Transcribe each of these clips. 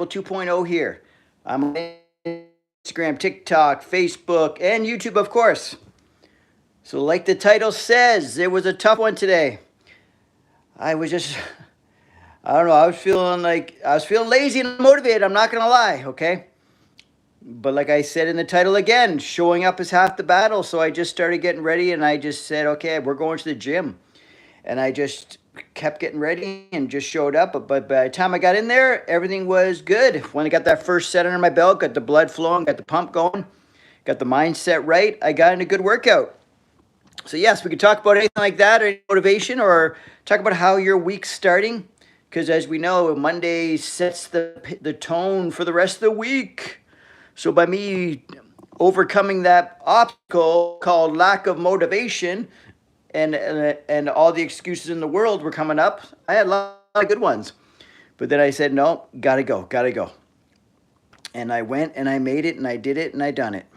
Campbell 2.0 here. I'm on Instagram, TikTok, Facebook, and YouTube, of course. So like the title says, it was a tough one today. I don't know, I was feeling lazy and motivated, I'm not going to lie, okay? But like I said in the title again, showing up is half the battle. So I just started getting ready and I just said, okay, we're going to the gym. And I just kept getting ready and just showed up. But by the time I got in there, everything was good. When I got that first set under my belt, got the blood flowing, got the pump going, got the mindset right, I got in a good workout. So yes, we could talk about anything like that, or motivation, or talk about how your week's starting. Because as we know, Monday sets the tone for the rest of the week. So by me overcoming that obstacle called lack of motivation, and all the excuses in the world were coming up, I had a lot of good ones. But then I said, no, gotta go. And I went and I made it and I did it and I done it.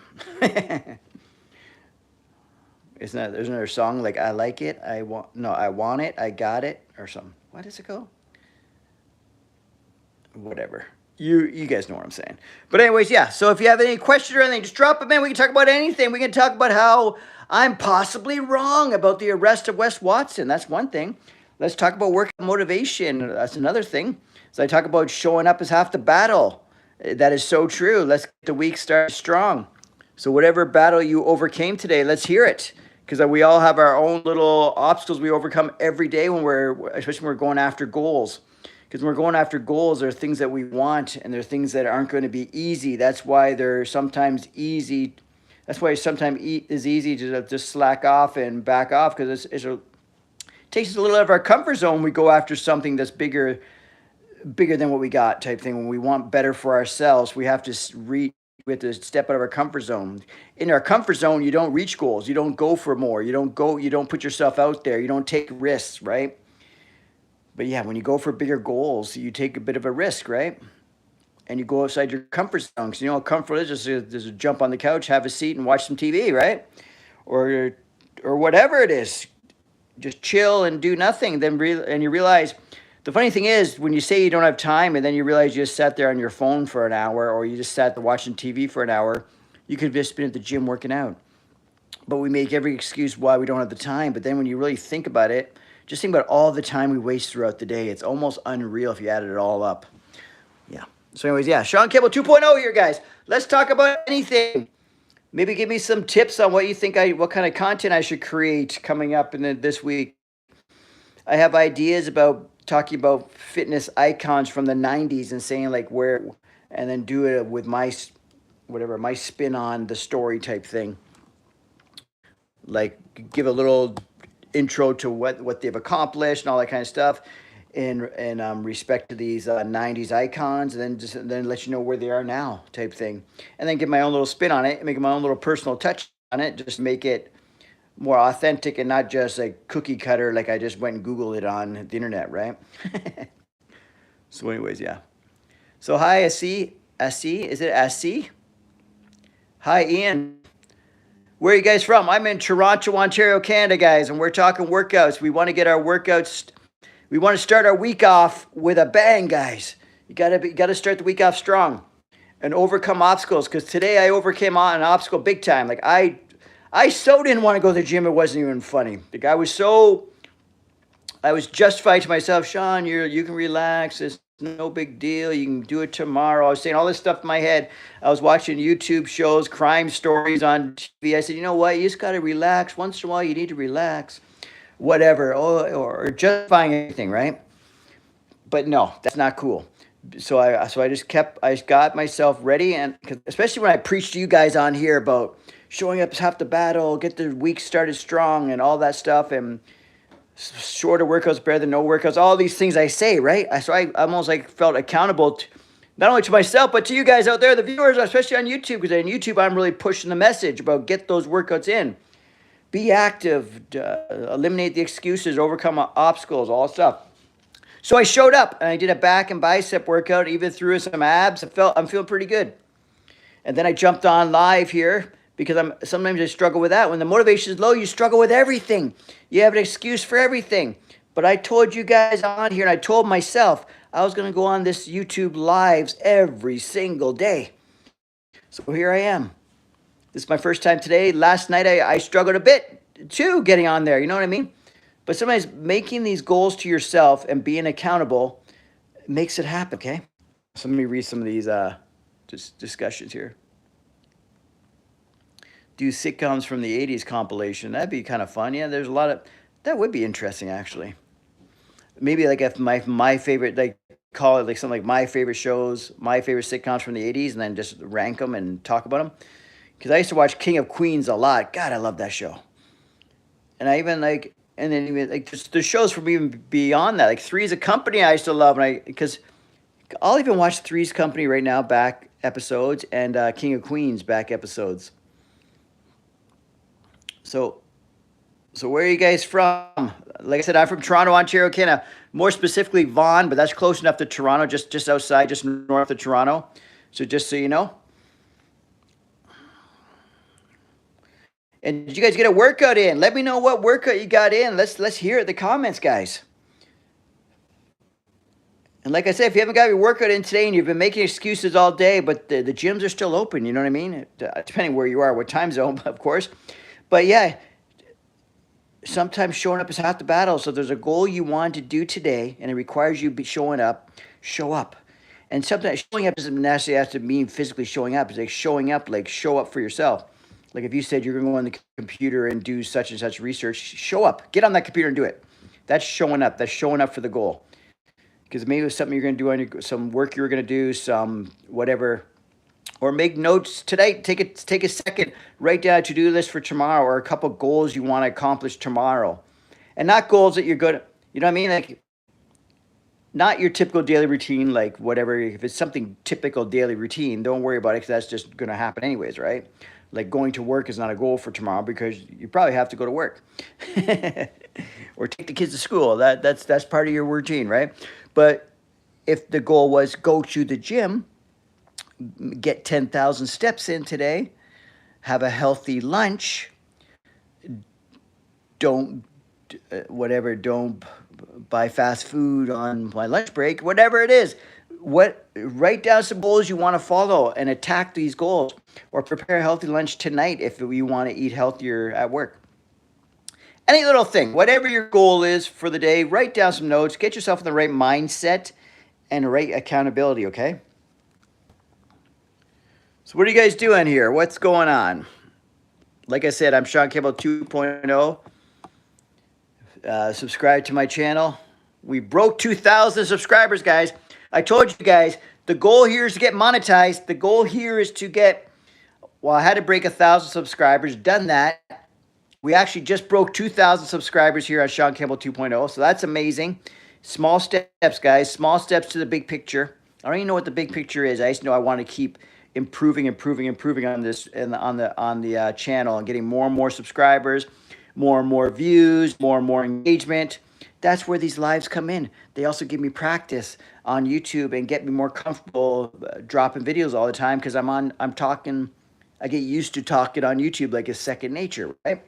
There's another song like I like it, I want it, I got it, or something. What does it go? Whatever. You guys know what I'm saying. But anyways, yeah. So if you have any questions or anything, just drop them in. We can talk about anything. We can talk about how I'm possibly wrong about the arrest of Wes Watson. That's one thing. Let's talk about work motivation. That's another thing. So I talk about showing up is half the battle. That is so true. Let's get the week started strong. So whatever battle you overcame today, let's hear it. Because we all have our own little obstacles we overcome every day especially when we're going after goals. Because when we're going after goals, there are things that we want, and there are things that aren't going to be easy. That's why they're sometimes easy. That's why sometimes it's easy to just slack off and back off, because it takes us a little out of our comfort zone when we go after something that's bigger than what we got type thing. When we want better for ourselves, we have to step out of our comfort zone. In our comfort zone, you don't reach goals. You don't go for more. You don't put yourself out there. You don't take risks, right? But yeah, when you go for bigger goals, you take a bit of a risk, right? And you go outside your comfort zone. Because you know how comfortable it is just jump on the couch, have a seat, and watch some TV, right? Or whatever it is. Just chill and do nothing. And you realize, the funny thing is, when you say you don't have time, and then you realize you just sat there on your phone for an hour, or you just sat there watching TV for an hour, you could have just been at the gym working out. But we make every excuse why we don't have the time. But then when you really think about it, just think about all the time we waste throughout the day. It's almost unreal if you added it all up. Yeah. So anyways, yeah, Shaun Campbell 2.0 here, guys. Let's talk about anything. Maybe give me some tips on what you think what kind of content I should create coming up in this week. I have ideas about talking about fitness icons from the 90s and saying like and then do it with my spin on the story type thing. Like give a little intro to what they've accomplished and all that kind of stuff in respect to these 90s icons, and then let you know where they are now type thing, and then give my own little spin on it, make my own little personal touch on it, just make it more authentic and not just like cookie cutter like I just went and Googled it on the internet, right? So anyways, yeah. So hi, Essie, is it Essie? Hi, Ian. Where are you guys from? I'm in Toronto, Ontario, Canada, guys, and we're talking workouts. We want to get our workouts. We want to start our week off with a bang, guys. You gotta start the week off strong and overcome obstacles. Because today I overcame an obstacle big time. Like I so didn't want to go to the gym. It wasn't even funny. Like I was justified to myself, Shaun, you can relax. It's no big deal. You can do it tomorrow. I was saying all this stuff in my head. I was watching YouTube shows, crime stories on TV. I said, you know what? You just got to relax. Once in a while, you need to relax. Whatever. Or justifying anything, right? But no, that's not cool. So I just got myself ready. And especially when I preach to you guys on here about showing up is half the battle, get the week started strong and all that stuff. And shorter workouts better than no workouts, all these things I say, right? So I almost like felt accountable not only to myself, but to you guys out there, the viewers, especially on YouTube, because on YouTube, I'm really pushing the message about get those workouts in. Be active, eliminate the excuses, overcome obstacles, all that stuff. So I showed up and I did a back and bicep workout, even threw some abs. I'm feeling pretty good. And then I jumped on live here because sometimes I struggle with that. When the motivation is low, you struggle with everything. You have an excuse for everything. But I told you guys on here, and I told myself, I was going to go on this YouTube lives every single day. So here I am. This is my first time today. Last night I struggled a bit too getting on there. You know what I mean? But sometimes making these goals to yourself and being accountable makes it happen, okay? So let me read some of these discussions here. Do sitcoms from the 80s compilation. That'd be kind of fun. Yeah, there's a lot of... That would be interesting, actually. Maybe like if my favorite, like call it like something like my favorite shows, my favorite sitcoms from the 80s, and then just rank them and talk about them. Because I used to watch King of Queens a lot. God, I love that show. And I even like... And then even like the shows from even beyond that, like Three's a Company I used to love, and because I'll even watch Three's Company right now back episodes and King of Queens back episodes. So where are you guys from? Like I said, I'm from Toronto, Ontario, Canada. More specifically, Vaughan, but that's close enough to Toronto, just outside, just north of Toronto. So just so you know. And did you guys get a workout in? Let me know what workout you got in. Let's hear it in the comments, guys. And like I said, if you haven't got your workout in today and you've been making excuses all day, but the gyms are still open, you know what I mean? Depending where you are, what time zone, of course. But yeah, sometimes showing up is half the battle. So there's a goal you want to do today, and it requires you showing up. Show up. And sometimes showing up doesn't necessarily have to mean physically showing up. It's like showing up, like show up for yourself. Like if you said you're going to go on the computer and do such and such research, show up. Get on that computer and do it. That's showing up. That's showing up for the goal. Because maybe it was something you're going to do on some work you were going to do, some whatever. Or make notes today. Take a second. Write down a to-do list for tomorrow or a couple goals you want to accomplish tomorrow. And not goals that you're good at. You know what I mean? Like, not your typical daily routine, like whatever. If it's something typical daily routine, don't worry about it because that's just going to happen anyways, right? Like going to work is not a goal for tomorrow because you probably have to go to work. Or take the kids to school. That's part of your routine, right? But if the goal was go to the gym, get 10,000 steps in today, have a healthy lunch, don't buy fast food on my lunch break, whatever it is. Write down some goals you want to follow and attack these goals, or prepare a healthy lunch tonight if you want to eat healthier at work. Any little thing, whatever your goal is for the day, write down some notes, get yourself in the right mindset and the right accountability, okay? So what are you guys doing here? What's going on? Like I said, I'm Shaun Campbell 2.0. Subscribe to my channel. We broke 2,000 subscribers, guys. I told you guys, the goal here is to get monetized. The goal here is to get, well, I had to break 1,000 subscribers, done that. We actually just broke 2,000 subscribers here on Shaun Campbell 2.0, so that's amazing. Small steps, guys. Small steps to the big picture. I don't even know what the big picture is. I just know I want to keep improving on this and on the channel and getting more and more subscribers, more and more views, more and more engagement. That's where these lives come in. They also give me practice on YouTube and get me more comfortable dropping videos all the time because I'm talking. I get used to talking on YouTube like a second nature, right?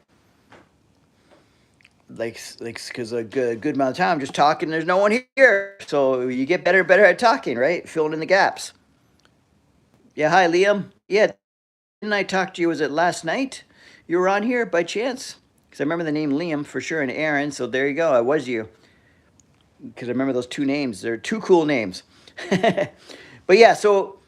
Like because a good amount of time I'm just talking. There's no one here, so you get better and better at talking, right? Filling in the gaps. Yeah, hi Liam. Yeah, didn't I talk to you? Was it last night? You were on here by chance? Because I remember the name Liam for sure and Aaron. So there you go. I was you. Because I remember those two names. They're two cool names. But yeah, so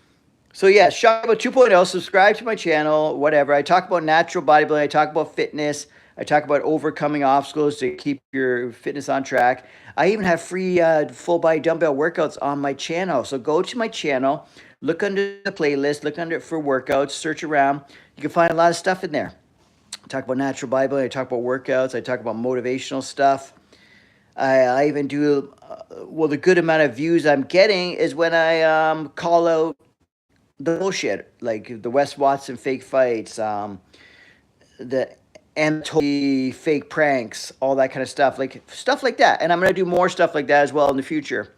yeah, Shaun 2.0. Subscribe to my channel. Whatever. I talk about natural bodybuilding. I talk about fitness. I talk about overcoming obstacles to keep your fitness on track. I even have free full body dumbbell workouts on my channel. So go to my channel, look under the playlist, look under it for workouts, search around. You can find a lot of stuff in there. I talk about natural bodybuilding. I talk about workouts. I talk about motivational stuff. I even do, well, the good amount of views I'm getting is when I call out the bullshit, like the Wes Watson fake fights, the Anatoly fake pranks, all that kind of stuff like that. And I'm going to do more stuff like that as well in the future.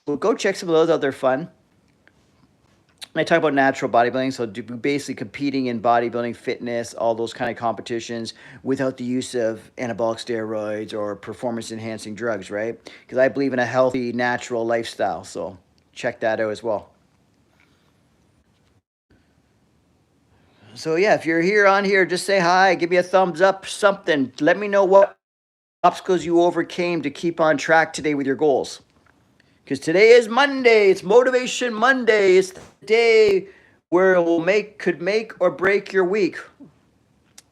So go check some of those out. They're fun. I talk about natural bodybuilding, so basically competing in bodybuilding, fitness, all those kind of competitions without the use of anabolic steroids or performance enhancing drugs, right? Because I believe in a healthy, natural lifestyle. So check that out as well. So yeah, if you're here on here, just say hi, give me a thumbs up, something. Let me know what obstacles you overcame to keep on track today with your goals. Because today is Monday. It's Motivation Monday. It's the day where it will could make or break your week.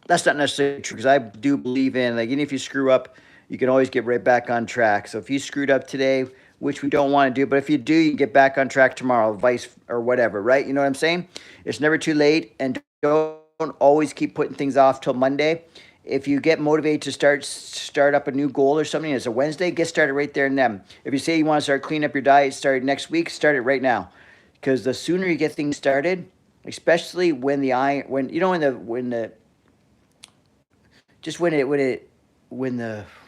That's not necessarily true because I do believe in, like, even if you screw up, you can always get right back on track. So if you screwed up today, which we don't want to do, but if you do, you can get back on track tomorrow, vice or whatever, right? You know what I'm saying? It's never too late, and don't always keep putting things off till Monday. If you get motivated to start up a new goal or something, it's a Wednesday, get started right there and then. If you say you want to start cleaning up your diet, start next week, start it right now. Because the sooner you get things started, especially when the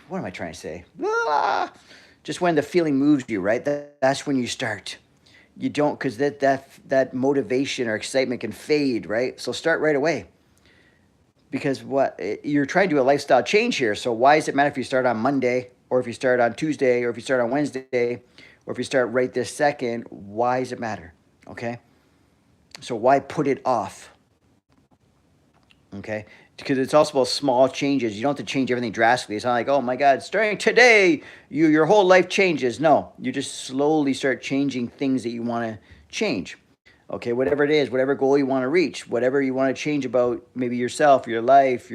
what am I trying to say? Just when the feeling moves you, right? That's when you start. You don't, because that motivation or excitement can fade, right? So start right away. Because you're trying to do a lifestyle change here. So why does it matter if you start on Monday or if you start on Tuesday or if you start on Wednesday or if you start right this second? Why does it matter? Okay. So why put it off? Okay. Because it's also about small changes. You don't have to change everything drastically. It's not like, oh my God, starting today, your whole life changes. No, you just slowly start changing things that you want to change. Okay, whatever it is, whatever goal you want to reach, whatever you want to change about maybe yourself, your life,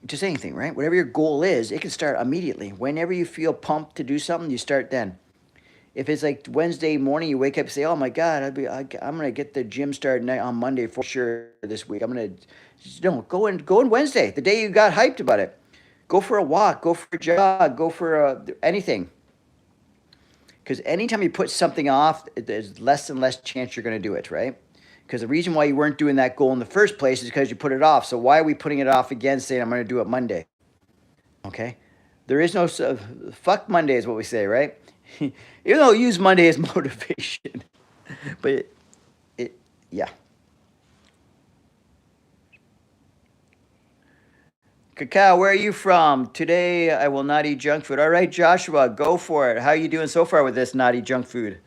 just anything, right? Whatever your goal is, it can start immediately. Whenever you feel pumped to do something, you start then. If it's like Wednesday morning, you wake up and say, "Oh my God, I'm gonna get the gym started on Monday for sure this week. I'm gonna go in Wednesday, the day you got hyped about it. Go for a walk, go for a jog, go for anything." Because anytime you put something off, there's less and less chance you're going to do it, right? Because the reason why you weren't doing that goal in the first place is because you put it off. So why are we putting it off again, saying I'm going to do it Monday? Okay? There is no, fuck Monday is what we say, right? Even though we use Monday as motivation. But yeah. Cacao, where are you from? Today I will not eat junk food. All right, Joshua, go for it. How are you doing so far with this not eat junk food?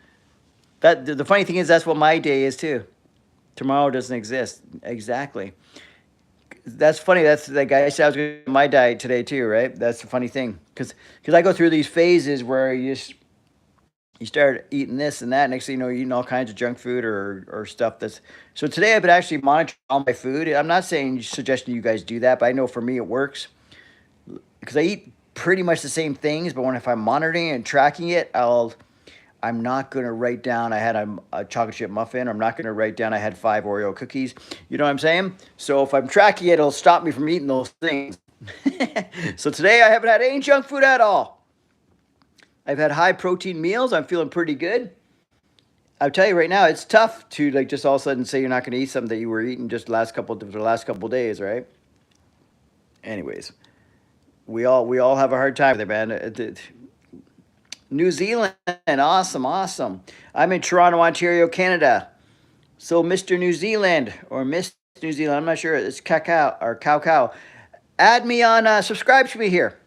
The funny thing is that's what my day is too. Tomorrow doesn't exist. Exactly. That's funny. That's like I said I was going to do my diet today too, right? That's the funny thing. Because I go through these phases where you start eating this and that. Next thing you know, you're eating all kinds of junk food or stuff that's. So today I've been actually monitoring all my food. I'm not suggesting you guys do that, but I know for me it works because I eat pretty much the same things. But if I'm monitoring and tracking it, I'm not going to write down I had a chocolate chip muffin. I'm not going to write down I had 5 Oreo cookies. You know what I'm saying? So if I'm tracking it, it'll stop me from eating those things. So today I haven't had any junk food at all. I've had high protein meals. I'm feeling pretty good. I'll tell you right now, it's tough to like just all of a sudden say you're not going to eat something that you were eating just the last couple of days, right? Anyways, we all have a hard time with it, man. New Zealand, awesome. I'm in Toronto, Ontario, Canada. So Mr. New Zealand or Miss New Zealand, I'm not sure. It's Cacao or Cow. Add me on, subscribe to me here.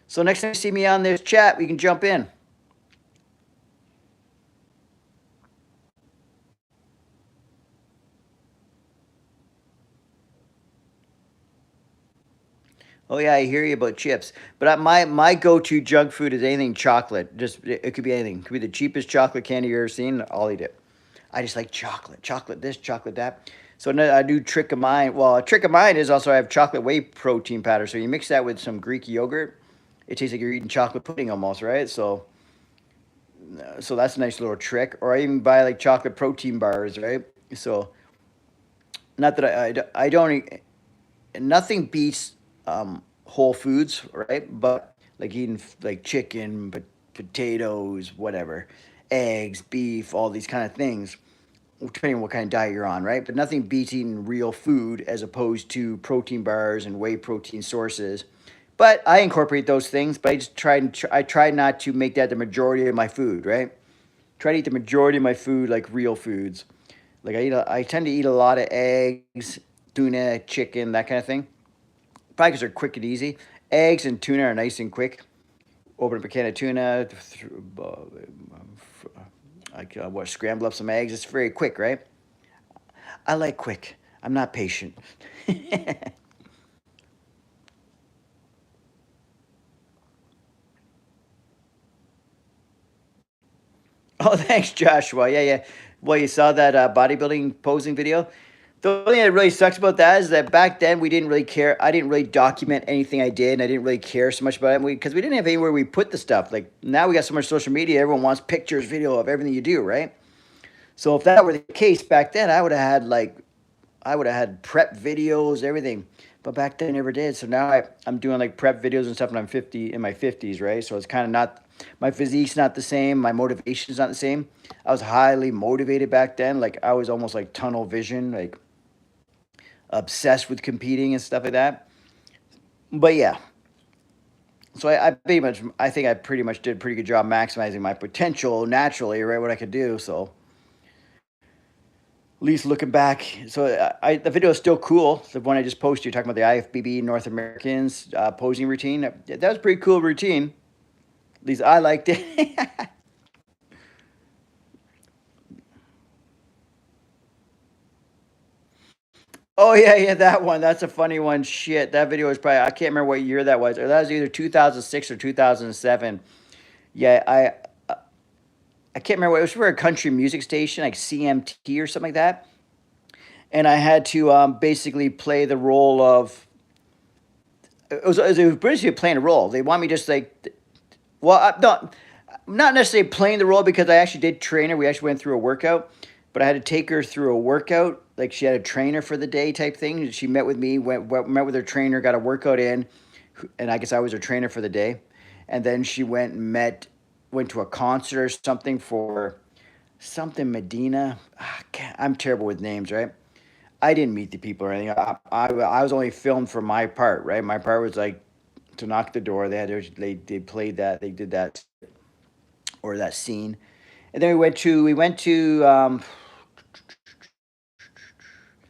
So next time you see me on this chat, we can jump in. Oh yeah, I hear you about chips. But my go-to junk food is anything chocolate. Just it could be anything. It could be the cheapest chocolate candy you've ever seen. I'll eat it. I just like chocolate. Chocolate this, chocolate that. So I do trick of mine. Well, a trick of mine is also I have chocolate whey protein powder. So you mix that with some Greek yogurt. It tastes like you're eating chocolate pudding almost, right? So that's a nice little trick. Or I even buy like chocolate protein bars, right? So not that I don't. Nothing beats whole foods, right? But like eating like chicken, but potatoes, whatever, eggs, beef, all these kind of things, depending on what kind of diet you're on, right? But nothing beats eating real food as opposed to protein bars and whey protein sources. But I incorporate those things, but I try not to make that the majority of my food, right? Try to eat the majority of my food like real foods. Like I tend to eat a lot of eggs, tuna, chicken, that kind of thing. Probably because they're quick and easy. Eggs and tuna are nice and quick. Open up a can of tuna, scramble up some eggs. It's very quick, right? I like quick. I'm not patient. Oh, thanks, Joshua. Yeah, yeah. Well, you saw that bodybuilding posing video. The only thing that really sucks about that is that back then we didn't really care. I didn't really document anything I did, and I didn't really care so much about it because we didn't have anywhere we put the stuff. Like now we got so much social media, everyone wants pictures, video of everything you do, right? So if that were the case back then, I would have had prep videos, everything. But back then I never did. So now I'm doing like prep videos and stuff, and I'm 50 in my 50s, right? So it's kind of not, my physique's not the same, my motivation's not the same. I was highly motivated back then. Like I was almost like tunnel vision, like obsessed with competing and stuff like that. But yeah, so I think I pretty much did a pretty good job maximizing my potential naturally, right? What I could do. So at least looking back, so the video is still cool. The one I just posted, you're talking about the IFBB North Americans posing routine. That was a pretty cool routine. At least I liked it. Oh yeah, yeah, that one. That's a funny one. Shit, that video was probably, I can't remember what year that was. Or that was either 2006 or 2007. Yeah, I can't remember. It was for a country music station, like CMT or something like that. And I had to basically play the role of. It was basically playing a role. They want me just like, well, not necessarily playing the role because I actually did train her. We actually went through a workout, but I had to take her through a workout. Like she had a trainer for the day type thing. She met with me, met with her trainer, got a workout in, and I guess I was her trainer for the day. And then she went to a concert or something for something Medina. I'm terrible with names, right? I didn't meet the people or anything. I was only filmed for my part, right? My part was like to knock the door. They played that, they did that or that scene, and then we went to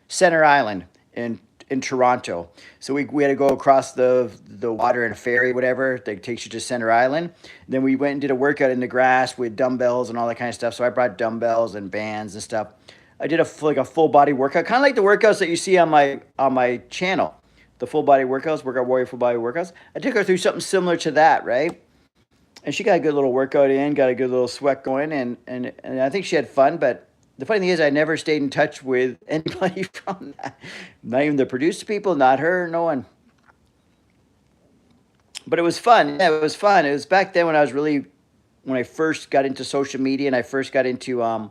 Center Island in Toronto. So we had to go across the water in a ferry, whatever, that takes you to Center Island. And then we went and did a workout in the grass with dumbbells and all that kind of stuff. So I brought dumbbells and bands and stuff. I did like a full body workout, kind of like the workouts that you see on my channel, the full body workouts, Workout Warrior full body workouts. I took her through something similar to that, right? And she got a good little workout in, got a good little sweat going, and I think she had fun. But the funny thing is, I never stayed in touch with anybody from that. Not even the producer people, not her, no one. But it was fun. Yeah, it was fun. It was back then when when I first got into social media and I first got into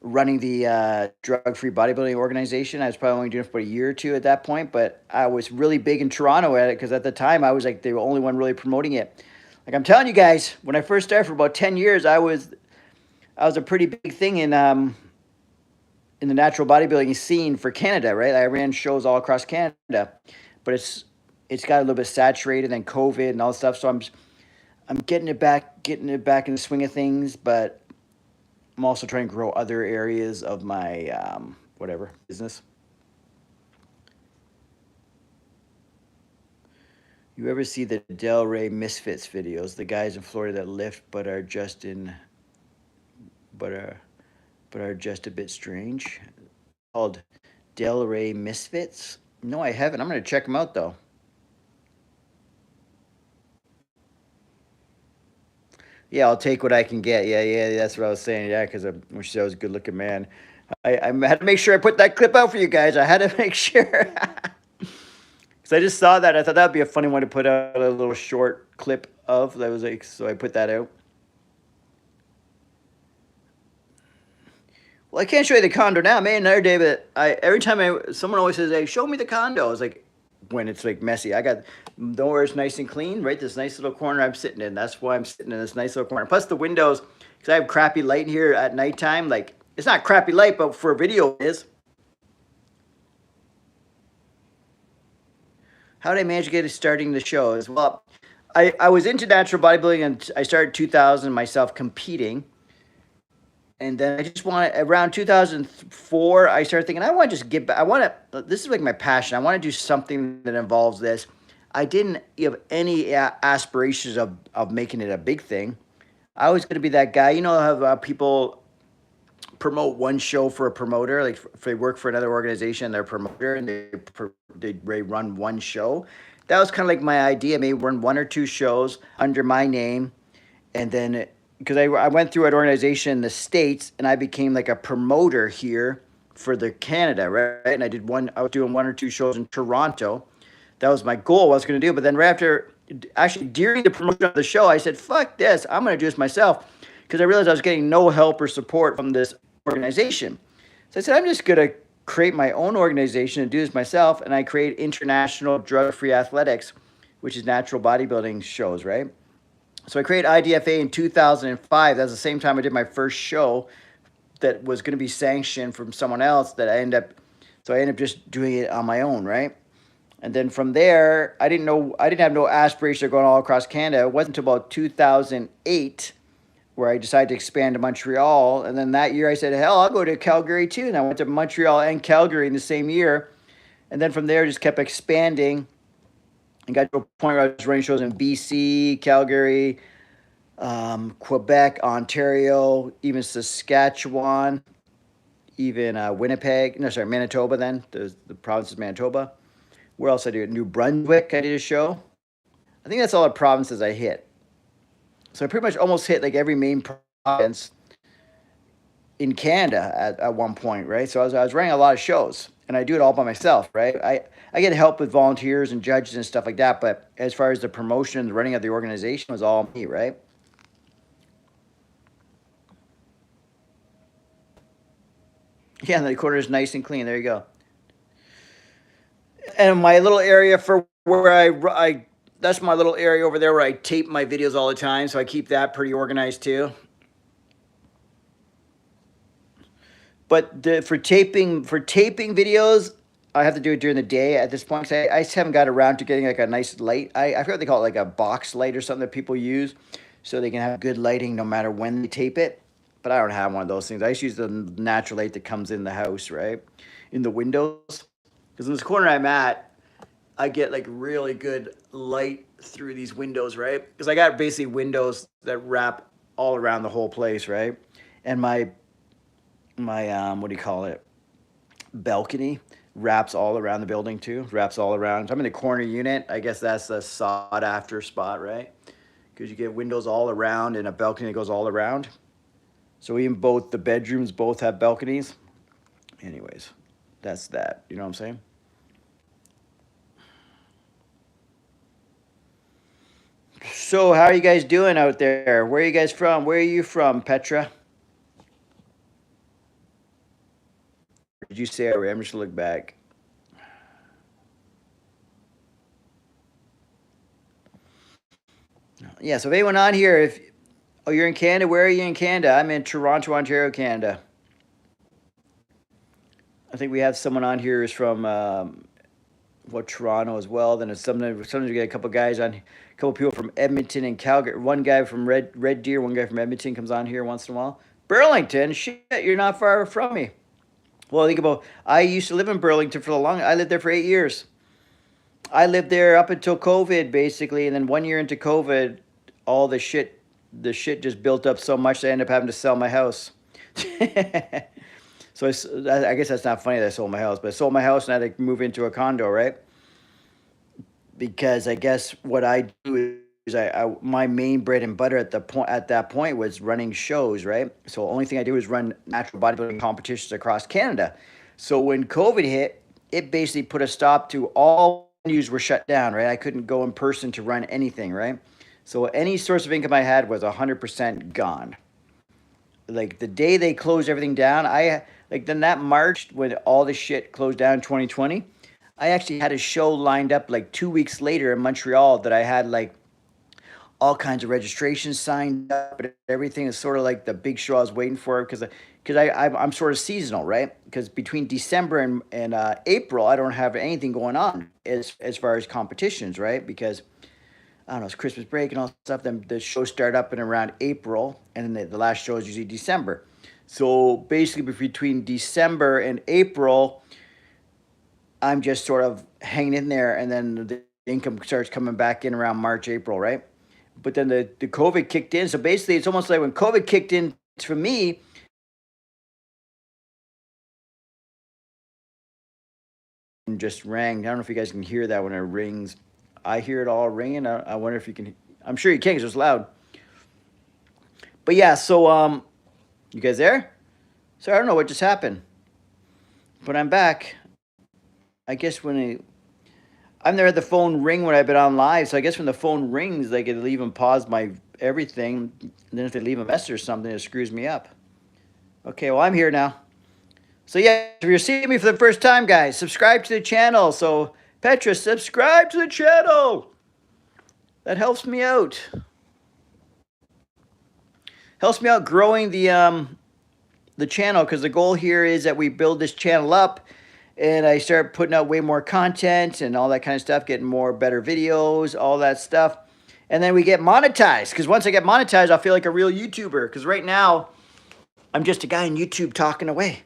running the drug-free bodybuilding organization. I was probably only doing it for a year or two at that point, but I was really big in Toronto at it because at the time I was like the only one really promoting it. Like I'm telling you guys, when I first started for about 10 years, I was a pretty big thing in the natural bodybuilding scene for Canada, right? I ran shows all across Canada, but it's got a little bit saturated and COVID and all this stuff. So I'm getting it back in the swing of things, but I'm also trying to grow other areas of my whatever business. You ever see the Del Rey Misfits videos? The guys in Florida that lift but are but are just a bit strange. Called Del Rey Misfits. No, I haven't. I'm gonna check them out though. Yeah, I'll take what I can get. Yeah, yeah, that's what I was saying. Yeah, because when she said I was a good looking man, I had to make sure I put that clip out for you guys. I had to make sure. Because I just saw that. I thought that would be a funny one to put out a little short clip of. That was like, so I put that out. Well, I can't show you the condo now. Man, another day, but every time someone always says, "Hey, show me the condo." I was like, when it's like messy. Don't worry, it's nice and clean, right? This nice little corner I'm sitting in. That's why I'm sitting in this nice little corner. Plus the windows, because I have crappy light here at nighttime. Like, it's not crappy light, but for a video it is. How did I manage to get it starting the show? As well, I was into natural bodybuilding and I started 2000 myself competing. And then I just want to, around 2004, I started thinking, I want to just get back. I want to, this is like my passion. I want to do something that involves this. I didn't have any aspirations of making it a big thing. I was going to be that guy, you know, how people promote one show for a promoter, like if they work for another organization, they're a promoter and they run one show. That was kind of like my idea, maybe run one or two shows under my name. And then, because I went through an organization in the States and I became like a promoter here for the Canada, right? And I was doing one or two shows in Toronto. That was my goal, what I was going to do. But then right after, actually during the promotion of the show, I said, fuck this, I'm going to do this myself. Because I realized I was getting no help or support from this organization. So I said, I'm just going to create my own organization and do this myself. And I create International Drug-Free Athletics, which is natural bodybuilding shows, right? So I created IDFA in 2005. That's the same time I did my first show that was going to be sanctioned from someone else that I ended up just doing it on my own, right? And then from there, I didn't have no aspiration of going all across Canada. It wasn't until about 2008 where I decided to expand to Montreal. And then that year I said, hell, I'll go to Calgary too. And I went to Montreal and Calgary in the same year. And then from there, just kept expanding and got to a point where I was running shows in BC, Calgary, Quebec, Ontario, even Saskatchewan, even Manitoba then. The province is Manitoba. Where else I do it? New Brunswick, I did a show. I think that's all the provinces I hit. So I pretty much almost hit like every main province in Canada at one point, right? So I was running a lot of shows, and I do it all by myself, right? I get help with volunteers and judges and stuff like that, but as far as the promotion and the running of the organization was all me, right? Yeah, and the corner is nice and clean. There you go. And my little area for where I that's my little area over there where I tape my videos all the time, so I keep that pretty organized too. But for taping videos, I have to do it during the day at this point. I just haven't got around to getting like a nice light. I forget what they call it, like a box light or something that people use, so they can have good lighting no matter when they tape it. But I don't have one of those things. I just use the natural light that comes in the house, right? In the windows. Because in this corner I'm at, I get like really good light through these windows, right? Because I got basically windows that wrap all around the whole place, right? And my what do you call it? Balcony wraps all around the building too. Wraps all around. I'm in the corner unit. I guess that's the sought after spot, right? Because you get windows all around and a balcony that goes all around. So even both the bedrooms both have balconies. Anyways, that's that. You know what I'm saying? So how are you guys doing out there? Where are you guys from? Where are you from, Petra? Did you say already? I'm just gonna look back. Yeah, so if anyone on here, oh, you're in Canada, where are you in Canada? I'm in Toronto, Ontario, Canada. I think we have someone on here who's from Toronto as well. Then it's sometimes we get a couple guys on, a couple people from Edmonton and Calgary. One guy from Red Deer, one guy from Edmonton comes on here once in a while. Burlington, shit, you're not far from me. Well, think about, I used to live in Burlington for I lived there for 8 years. I lived there up until COVID, basically, and then 1 year into COVID, all the shit just built up so much that I ended up having to sell my house. So I guess that's not funny that I sold my house, but I sold my house and I had to move into a condo, right? Because I guess what I do is my main bread and butter at that point was running shows, right? So the only thing I did was run natural bodybuilding competitions across Canada. So when COVID hit, it basically put a stop to all venues were shut down, right? I couldn't go in person to run anything, right? So any source of income I had was 100% gone. Like the day they closed everything down, then that March when all the shit closed down in 2020, I actually had a show lined up like 2 weeks later in Montreal that I had like all kinds of registrations signed up and everything. Is sort of like the big show I was waiting for because I'm sort of seasonal, right? Because between December and April, I don't have anything going on as far as competitions, right? Because I don't know, it's Christmas break and all that stuff. Then the shows start up in around April, and then the last show is usually December. So basically between December and April, I'm just sort of hanging in there, and then the income starts coming back in around March, April, right? But then the COVID kicked in. So basically, it's almost like when COVID kicked in for me, and just rang. I don't know if you guys can hear that when it rings. I hear it all ringing. I wonder if you can. I'm sure you can because it's loud. But yeah, so you guys there? So I don't know what just happened, but I'm back. I guess I've never had the phone ring when I've been on live, so I guess when the phone rings, like it'll even pause my everything. And then if they leave a message or something, it screws me up. Okay, well I'm here now. So yeah, if you're seeing me for the first time, guys, subscribe to the channel. So Petra, subscribe to the channel. That helps me out. Helps me out growing the channel, because the goal here is that we build this channel up and I start putting out way more content and all that kind of stuff, getting more better videos, all that stuff. And then we get monetized, because once I get monetized, I'll feel like a real YouTuber, because right now I'm just a guy on YouTube talking away.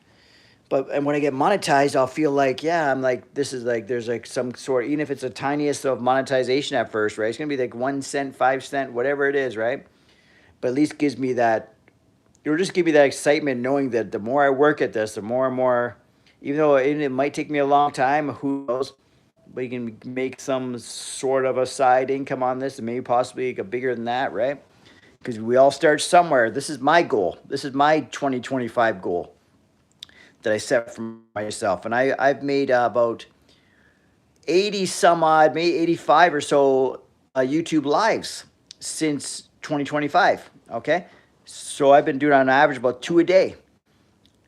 And when I get monetized, I'll feel like, yeah, I'm like, this is like, there's like some sort, even if it's the tiniest of monetization at first, right? It's going to be like 1 cent, 5 cent, whatever it is, right? But at least gives me that, it'll just give me that excitement knowing that the more I work at this, the more and more, even though it might take me a long time, who knows, but you can make some sort of a side income on this, and maybe possibly go bigger than that, right? Because we all start somewhere. This is my goal. This is my 2025 goal that I set for myself. And I've made about 80 some odd, maybe 85 or so YouTube lives since 2025, okay? So I've been doing on average about 2 a day.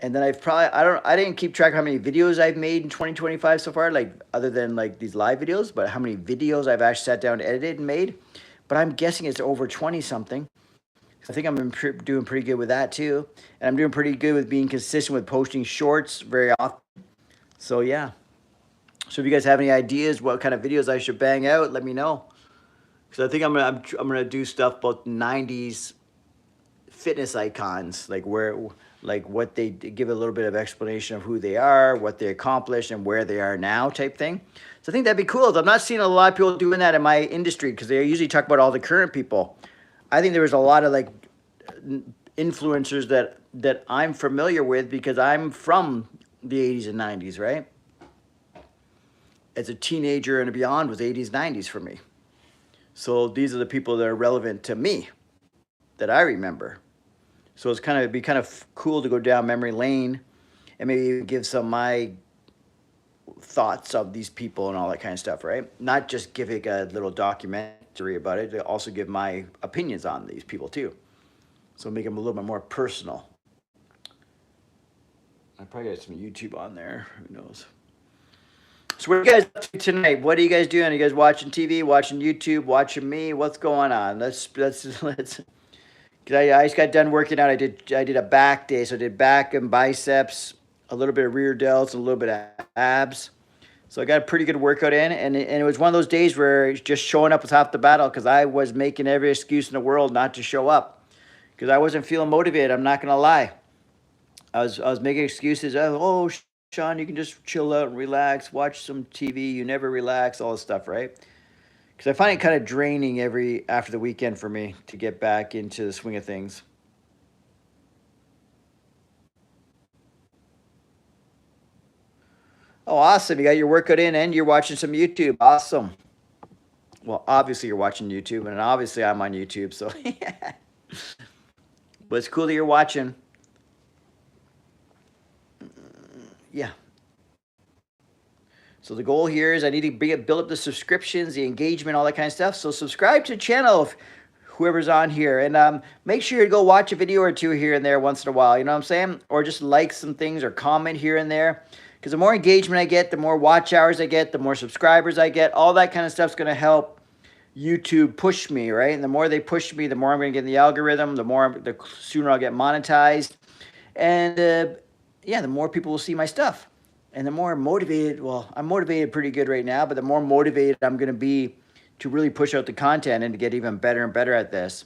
And then I've probably, I didn't keep track of how many videos I've made in 2025 so far, like other than like these live videos, but how many videos I've actually sat down, edited and made. But I'm guessing it's over 20 something. I think I'm doing pretty good with that too. And I'm doing pretty good with being consistent with posting shorts very often. So yeah. So if you guys have any ideas what kind of videos I should bang out, let me know. Because I think I'm gonna do stuff about 90s fitness icons, like what they give a little bit of explanation of who they are, what they accomplished, and where they are now type thing. So I think that'd be cool. I'm not seeing a lot of people doing that in my industry, because they usually talk about all the current people. I think there was a lot of like influencers that I'm familiar with, because I'm from the 80s and 90s, right? As a teenager and beyond was 80s, 90s for me. So these are the people that are relevant to me that I remember. So it'd be kind of cool to go down memory lane and maybe give some of my thoughts of these people and all that kind of stuff, right? Not just giving a little documentary about it, to also give my opinions on these people too. So make them a little bit more personal. I probably got some YouTube on there, who knows. So what are you guys up to tonight? What are you guys doing? Are you guys watching TV, watching YouTube, watching me? What's going on? Let's because I just got done working out. I did a back day, so I did back and biceps, a little bit of rear delts, a little bit of abs. So I got a pretty good workout in, and it was one of those days where just showing up was half the battle, because I was making every excuse in the world not to show up, because I wasn't feeling motivated. I'm not gonna lie. I was making excuses. Oh, Shaun, you can just chill out and relax, watch some TV. You never relax, all this stuff, right? Because I find it kind of draining after the weekend for me to get back into the swing of things. Oh, awesome. You got your workout in and you're watching some YouTube. Awesome. Well, obviously you're watching YouTube, and obviously I'm on YouTube, so yeah. But it's cool that you're watching. Yeah. So the goal here is I need to build up the subscriptions, the engagement, all that kind of stuff. So subscribe to the channel if whoever's on here. And make sure to go watch a video or two here and there once in a while. You know what I'm saying? Or just like some things or comment here and there. Because the more engagement I get, the more watch hours I get, the more subscribers I get. All that kind of stuff's going to help YouTube push me, right? And the more they push me, the more I'm going to get in the algorithm, the sooner I'll get monetized. And yeah, the more people will see my stuff. And the more motivated, well, I'm motivated pretty good right now, but the more motivated I'm going to be to really push out the content and to get even better and better at this.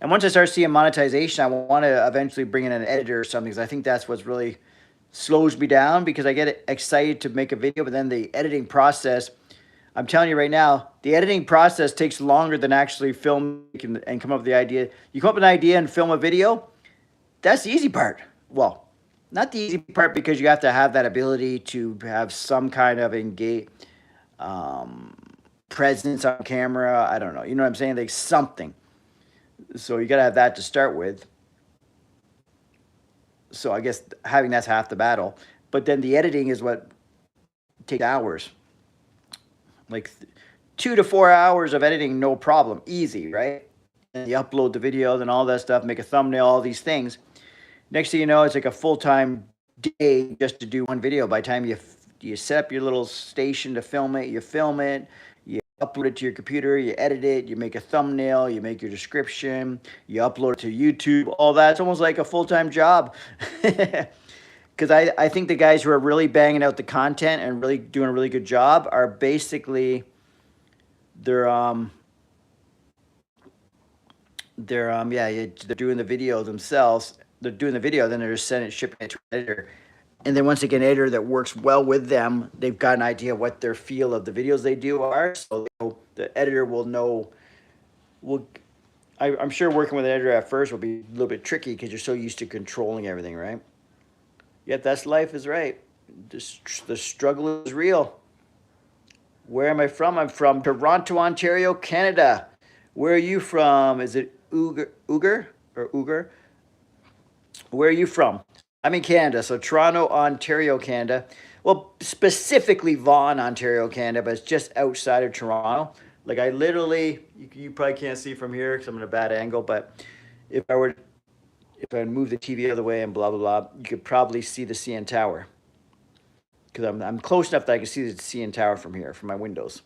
And once I start seeing monetization, I want to eventually bring in an editor or something, because I think that's what's really slows me down, because I get excited to make a video, but then the editing process, I'm telling you right now, the editing process takes longer than actually film and come up with the idea. You come up with an idea and film a video, that's the easy part. Well, not the easy part, because you have to have that ability to have some kind of presence on camera. I don't know. You know what I'm saying? Like something. So you got to have that to start with. So I guess having that's half the battle. But then the editing is what takes hours. Like 2 to 4 hours of editing, no problem. Easy, right? And you upload the videos and all that stuff, make a thumbnail, all these things. Next thing you know, it's like a full-time day just to do one video. By the time you set up your little station to film it, you upload it to your computer, you edit it, you make a thumbnail, you make your description, you upload it to YouTube, all that. It's almost like a full-time job. Because I think the guys who are really banging out the content and really doing a really good job are basically, they're doing the video themselves. They're doing the video, then they're just shipping it to an editor. And then once they get an editor that works well with them, they've got an idea what their feel of the videos they do are. So the editor will know. I'm sure working with an editor at first will be a little bit tricky, because you're so used to controlling everything, right? Yet that's life, is right. The struggle is real. Where am I from? I'm from Toronto, Ontario, Canada. Where are you from? Is it Uger? Where are you from? I'm in Canada, so Toronto, Ontario, Canada. Well, specifically Vaughan, Ontario, Canada, but it's just outside of Toronto. Like I literally, you probably can't see from here because I'm in a bad angle, but if I move the TV the other way and blah, blah, blah, you could probably see the CN Tower. Because I'm close enough that I can see the CN Tower from here, from my windows.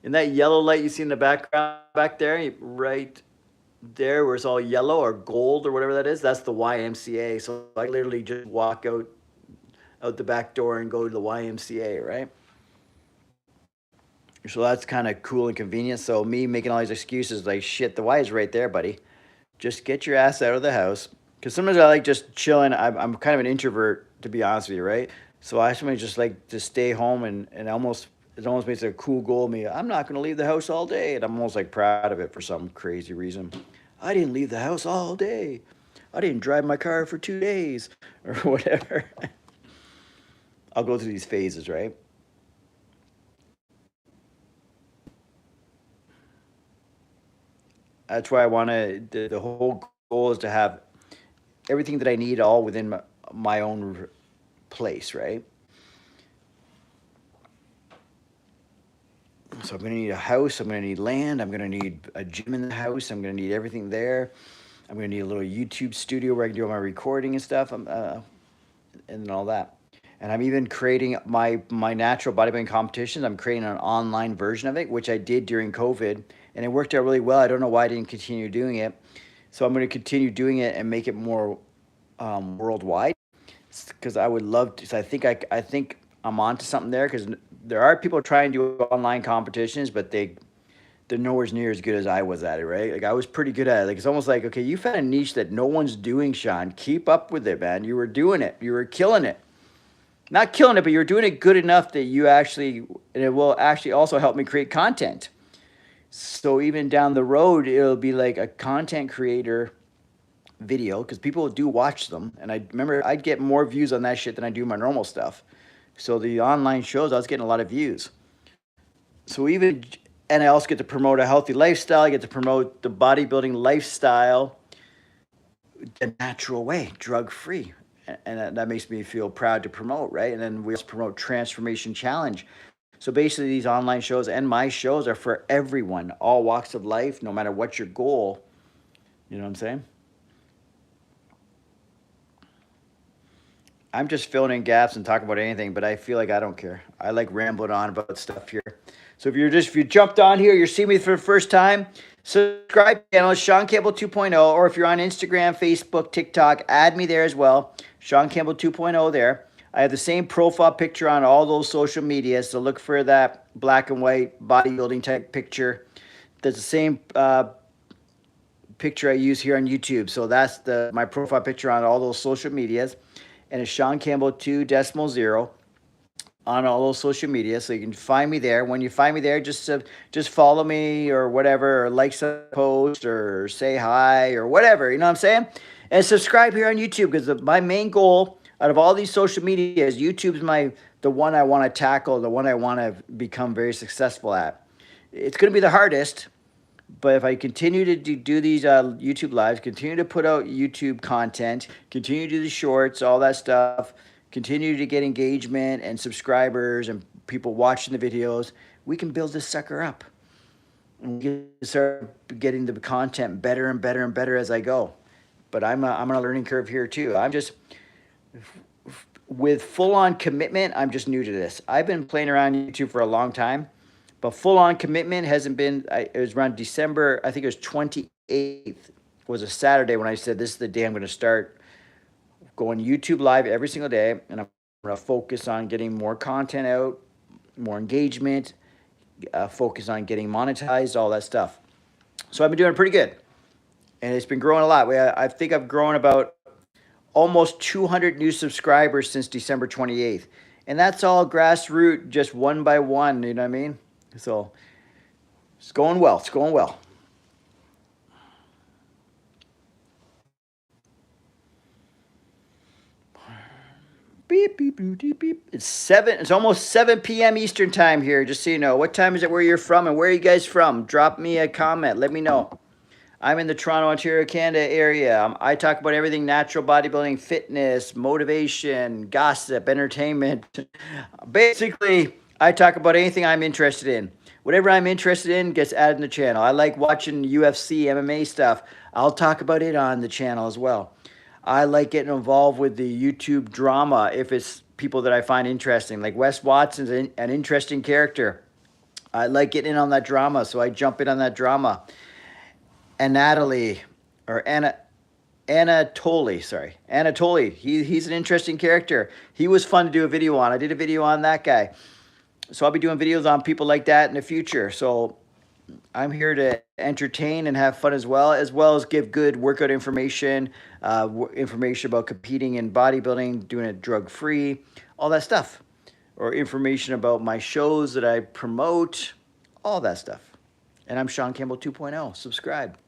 And that yellow light you see in the background back there, right there where it's all yellow or gold or whatever that is, that's the YMCA. So I literally just walk out the back door and go to the YMCA, right? So that's kind of cool and convenient. So me making all these excuses like, shit, the Y is right there, buddy. Just get your ass out of the house. Because sometimes I like just chilling. I'm kind of an introvert, to be honest with you, right? So I sometimes just like to stay home, and it almost makes it a cool goal to me. I'm not going to leave the house all day. And I'm almost like proud of it for some crazy reason. I didn't leave the house all day. I didn't drive my car for 2 days or whatever. I'll go through these phases, right? That's why I want to, the whole goal is to have everything that I need all within my own place, right? So I'm going to need a house. I'm going to need land. I'm going to need a gym in the house. I'm going to need everything there. I'm going to need a little YouTube studio where I can do all my recording and stuff, and all that. And I'm even creating my natural bodybuilding competitions. I'm creating an online version of it, which I did during COVID, and it worked out really well. I don't know why I didn't continue doing it. So I'm going to continue doing it and make it more worldwide, because I would love to. So I think I'm onto something there, because there are people trying to do online competitions, but they're nowhere near as good as I was at it, right? Like I was pretty good at it. Like it's almost like, okay, you found a niche that no one's doing, Shaun. Keep up with it, man. You were doing it. You were killing it. Not killing it, but you're doing it good enough that and it will actually also help me create content. So even down the road, it'll be like a content creator video, because people do watch them. And I remember I'd get more views on that shit than I do my normal stuff. So the online shows, I was getting a lot of views. So and I also get to promote a healthy lifestyle. I get to promote the bodybuilding lifestyle the natural way, drug-free. And that makes me feel proud to promote, right? And then we also promote Transformation Challenge. So basically these online shows and my shows are for everyone, all walks of life, no matter what your goal. You know what I'm saying? I'm just filling in gaps and talking about anything, but I feel like I don't care. I like rambling on about stuff here. So if you jumped on here, you're seeing me for the first time, subscribe to the channel, Shaun Campbell 2.0, or if you're on Instagram, Facebook, TikTok, add me there as well, Shaun Campbell 2.0 there. I have the same profile picture on all those social media, so look for that black and white bodybuilding type picture. There's the same picture I use here on YouTube. So that's my profile picture on all those social medias. And it's Shaun Campbell 2.0 on all those social media. So you can find me there. When you find me there, just follow me or whatever, or like some post or say hi or whatever. You know what I'm saying? And subscribe here on YouTube, because my main goal out of all these social media is YouTube's the one I want to tackle, the one I want to become very successful at. It's going to be the hardest, but if I continue to do these YouTube lives, continue to put out YouTube content, continue to do the shorts, all that stuff, continue to get engagement and subscribers and people watching the videos, we can build this sucker up. And we can start getting the content better and better and better as I go. But I'm on a learning curve here too. I'm just, with full-on commitment, I'm just new to this. I've been playing around YouTube for a long time, but full-on commitment hasn't been. It was around December, I think it was 28th, was a Saturday, when I said, this is the day I'm going to start going YouTube live every single day, and I'm going to focus on getting more content out, more engagement, focus on getting monetized, all that stuff. So I've been doing pretty good, and it's been growing a lot. I think I've grown about almost 200 new subscribers since December 28th. And that's all grassroots, just one by one, you know what I mean? So it's going well. It's going well. Beep, beep, beep, beep, beep. It's almost 7 p.m. Eastern time here, just so you know. What time is it where you're from, and where are you guys from? Drop me a comment. Let me know. I'm in the Toronto, Ontario, Canada area. I talk about everything natural bodybuilding, fitness, motivation, gossip, entertainment. Basically, I talk about anything I'm interested in. Whatever I'm interested in gets added in the channel. I like watching UFC, MMA stuff. I'll talk about it on the channel as well. I like getting involved with the YouTube drama if it's people that I find interesting. Like Wes Watson's an interesting character. I like getting in on that drama, so I jump in on that drama. And Anatoly, he's an interesting character. He was fun to do a video on. I did a video on that guy. So I'll be doing videos on people like that in the future. So I'm here to entertain and have fun as well as give good workout information, information about competing in bodybuilding, doing it drug-free, all that stuff. Or information about my shows that I promote, all that stuff. And I'm Shaun Campbell 2.0. Subscribe.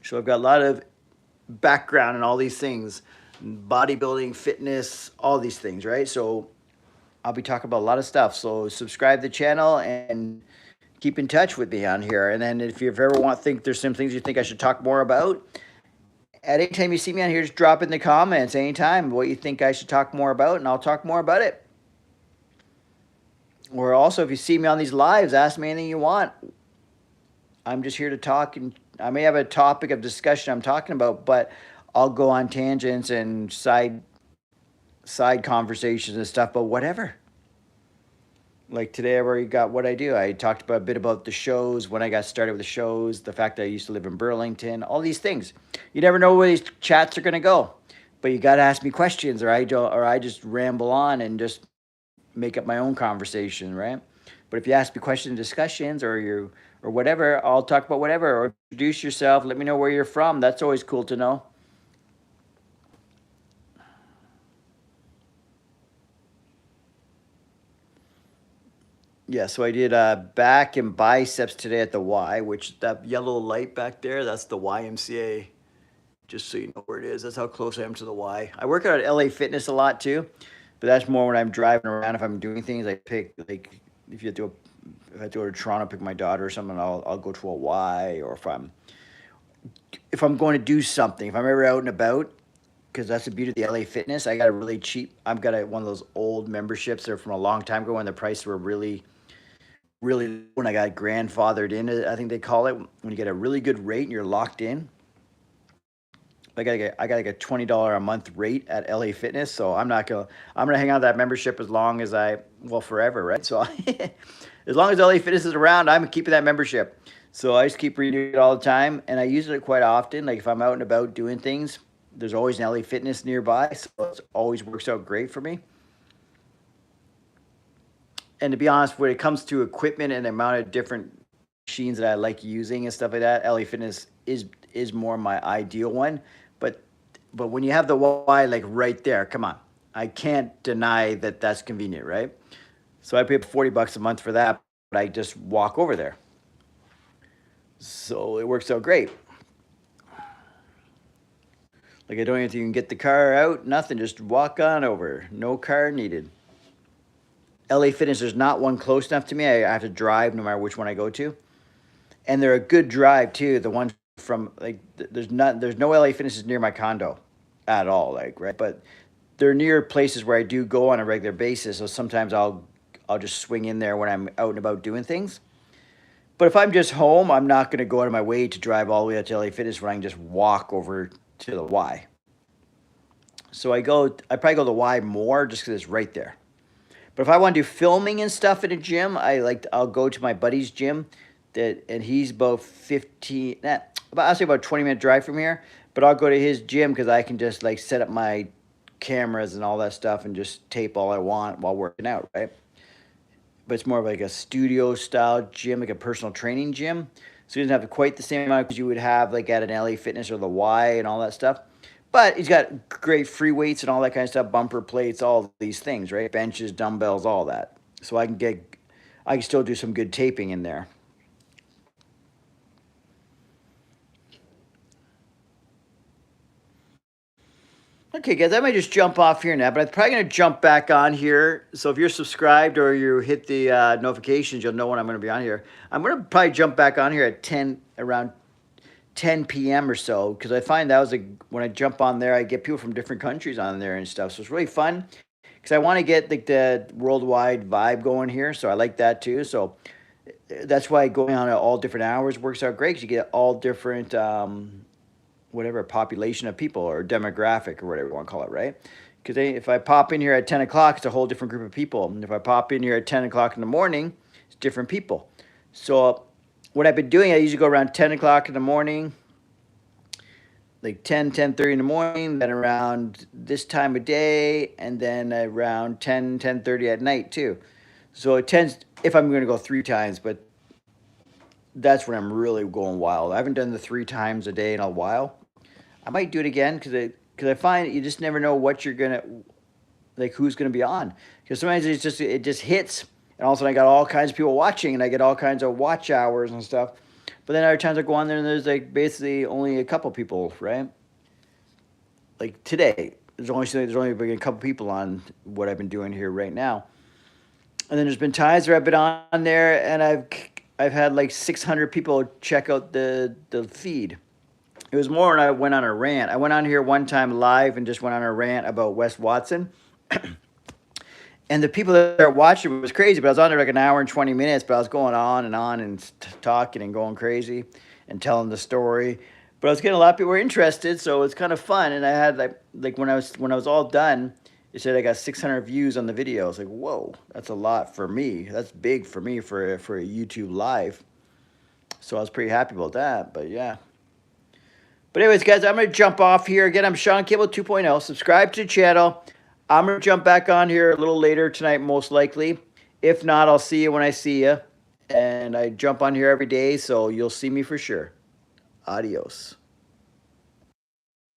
So I've got a lot of background in all these things, bodybuilding, fitness, all these things, right? So I'll be talking about a lot of stuff. So subscribe to the channel and keep in touch with me on here. And then if you ever think there's some things you think I should talk more about, at any time you see me on here, just drop in the comments anytime what you think I should talk more about, and I'll talk more about it. Or also, if you see me on these lives, ask me anything you want. I'm just here to talk, and I may have a topic of discussion I'm talking about, but I'll go on tangents and side conversations and stuff, but whatever. Like today, I already got what I do. I talked about a bit about the shows, when I got started with the shows, the fact that I used to live in Burlington, all these things. You never know where these chats are going to go, but you got to ask me questions, or I just ramble on and just make up my own conversation, right? But if you ask me questions and discussions, or whatever, I'll talk about whatever, or introduce yourself, let me know where you're from. That's always cool to know. Yeah, so I did back and biceps today at the Y, which that yellow light back there, that's the YMCA, just so you know where it is. That's how close I am to the Y. I work out at LA Fitness a lot too, but that's more when I'm driving around. If I'm doing things, I pick, like, if I have to go to Toronto, pick my daughter or something, I'll go to a Y. Or if I'm going to do something, if I'm ever out and about, because that's the beauty of the LA Fitness. I got a really cheap, I've got one of those old memberships. They're from a long time ago when the prices were really, when I got grandfathered in, I think they call it, when you get a really good rate and you're locked in. I got like a $20 a month rate at LA Fitness, so I'm gonna hang on to that membership as long as forever, right? So as long as LA Fitness is around, I'm keeping that membership. So I just keep renewing it all the time, and I use it quite often. Like if I'm out and about doing things, there's always an LA Fitness nearby, so it always works out great for me. And to be honest, when it comes to equipment and the amount of different machines that I like using and stuff like that, LA Fitness is more my ideal one. But when you have the Y like right there, come on, I can't deny that that's convenient, right? So I pay $40 a month for that, but I just walk over there. So it works out great. Like I don't even get the car out, nothing, just walk on over. No car needed. LA Fitness, there's not one close enough to me. I have to drive no matter which one I go to. And they're a good drive too. The ones from like there's no LA Fitnesses near my condo at all, like, right? But they're near places where I do go on a regular basis. So sometimes I'll just swing in there when I'm out and about doing things. But if I'm just home, I'm not going to go out of my way to drive all the way out to LA Fitness when I can just walk over to the Y. So I probably go to the Y more just because it's right there. But if I want to do filming and stuff at a gym, I'll go to my buddy's gym, and he's about 20-minute drive from here. But I'll go to his gym because I can just like set up my cameras and all that stuff and just tape all I want while working out, right? But it's more of like a studio style gym, like a personal training gym. So he doesn't have quite the same amount as you would have like at an LA Fitness or the Y and all that stuff. But he's got great free weights and all that kind of stuff, bumper plates, all these things, right? Benches, dumbbells, all that. So I can still do some good taping in there. Okay, guys, I might just jump off here now, but I'm probably going to jump back on here. So if you're subscribed or you hit the notifications, you'll know when I'm going to be on here. I'm going to probably jump back on here at around 10 p.m. or so, because I find that was when I jump on there, I get people from different countries on there and stuff. So it's really fun because I want to get like the worldwide vibe going here. So I like that too. So that's why going on at all different hours works out great because you get all different whatever population of people or demographic or whatever you want to call it, right? Because if I pop in here at 10 o'clock, it's a whole different group of people. And if I pop in here at 10 o'clock in the morning, it's different people. So what I've been doing, I usually go around 10 o'clock in the morning, like 10:30 in the morning, then around this time of day, and then around 10:30 at night too. So it tends, if I'm going to go 3 times, but that's when I'm really going wild. I haven't done the 3 times a day in a while. I might do it again because I find you just never know what you're gonna, like, who's gonna be on. Because sometimes it just hits, and all of a sudden I got all kinds of people watching, and I get all kinds of watch hours and stuff. But then other times I go on there and there's like basically only a couple people, right? Like today, there's only been a couple people on what I've been doing here right now. And then there's been times where I've been on there and I've had like 600 people check out the feed. It was more when I went on a rant. I went on here one time live and just went on a rant about Wes Watson. And the people that are watching it was crazy, but I was on there like an hour and 20 minutes, but I was going on and talking and going crazy and telling the story. But I was getting a lot of people were interested, so it's kind of fun. And I had like when I was all done, it said I got 600 views on the video. I was like, whoa, that's a lot for me. That's big for me for a YouTube live. So I was pretty happy about that, but yeah. But anyways, guys, I'm going to jump off here. Again, I'm Shaun Campbell 2.0. Subscribe to the channel. I'm going to jump back on here a little later tonight, most likely. If not, I'll see you when I see you. And I jump on here every day, so you'll see me for sure. Adios.